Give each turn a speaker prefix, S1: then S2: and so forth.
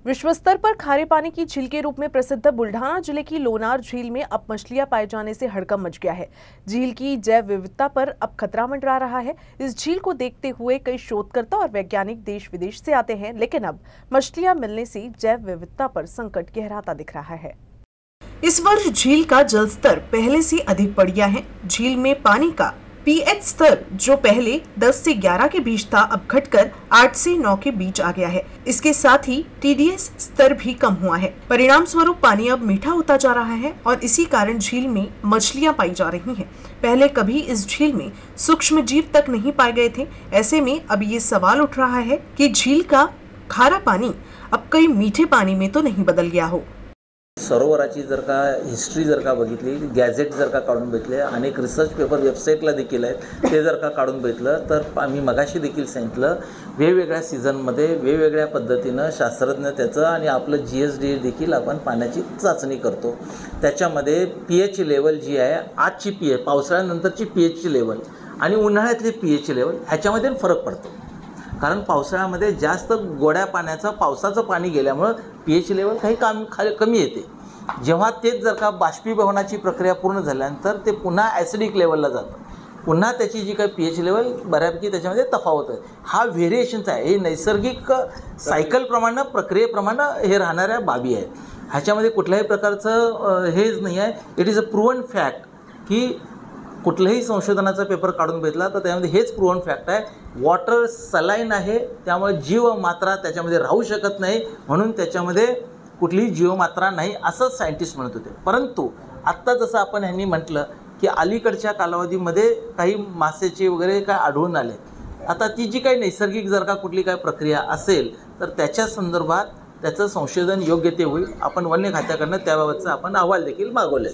S1: विश्व स्तर पर खारे पानी की झील के रूप में प्रसिद्ध बुल्ढाना जिले की लोनार झील में अब मछलियां पाए जाने से हड़कंप मच गया है। झील की जैव विविधता पर अब खतरा मंडरा रहा है। इस झील को देखते हुए कई शोधकर्ता और वैज्ञानिक देश विदेश से आते हैं, लेकिन अब मछलियां मिलने से जैव विविधता पर संकट गहराता दिख रहा है। इस वर्ष झील का जल स्तर पहले से अधिक बढ़ गया है। झील में पानी का पीएच स्तर जो पहले 10 से 11 के बीच था, अब घटकर 8 से 9 के बीच आ गया है। इसके साथ ही टीडीएस स्तर भी कम हुआ है। परिणाम स्वरूप पानी अब मीठा होता जा रहा है और इसी कारण झील में मछलियां पाई जा रही हैं। पहले कभी इस झील में सूक्ष्म जीव तक नहीं पाए गए थे। ऐसे में अब ये सवाल उठ रहा है कि झील का खारा पानी अब कई मीठे पानी में तो नहीं बदल गया हो।
S2: सरोवराची जर का हिस्ट्री जर का बघितली, गॅझेट जर का काढून बघितले, अनेक रिसर्च पेपर वेबसाईटला देखील आहेत, ते जर का काढून बघितलं तर आम्ही मगाशी देखील सांगितलं, वेगवेगळ्या सीझनमध्ये वेगवेगळ्या पद्धतीनं शास्त्रज्ञ त्याचं आणि आपलं जीएसडी देखील आपण पाण्याची चाचणी करतो। त्याच्यामध्ये पीएच लेवल जी आहे, आजची पीएच पावसाळ्यानंतरची पीएचची लेवल आणि उन्हाळ्यातली पीएच लेवल ह्याच्यामध्ये फरक पडतो। कारण पावसाळ्यामध्ये जास्त गोड्या पाण्याचं पावसाचं पाणी गेल्यामुळे पीएच लेवल काही कमी येते। जेव्हा तेच जर का बाष्पीभवनाची प्रक्रिया पूर्ण झाल्यानंतर ते पुन्हा ॲसिडिक लेवलला जातं, पुन्हा त्याची जी काही पीएच लेवल बऱ्यापैकी त्याच्यामध्ये तफावत आहे। हा व्हेरिएशन्स आहे, हे नैसर्गिक सायकलप्रमाणे प्रक्रियेप्रमाणे हे राहणाऱ्या बाबी आहेत। ह्याच्यामध्ये कुठल्याही प्रकारचं हेच नाही आहे। It is a proven fact की कुठल्याही संशोधनाचा पेपर काढून बघितला तर त्यामध्ये हेच प्रूव्हन फॅक्ट आहे, वॉटर सलाईन आहे, त्यामुळे जीवमात्रा त्याच्यामध्ये राहू शकत नाही, म्हणून त्याच्यामध्ये कुठलीही जीवमात्रा नाही असं सायंटिस्ट म्हणत होते। परंतु आत्ता जसं आपण ह्यांनी म्हटलं की अलीकडच्या कालावधीमध्ये काही मासेचे वगैरे काय आढळून आले, आता ती जी काही नैसर्गिक जर का कुठली काय प्रक्रिया असेल तर त्याच्या संदर्भात त्याचं संशोधन योग्य ते होईल। आपण वन्य खात्याकडनं त्याबाबतचा आपण अहवाल देखील मागवले।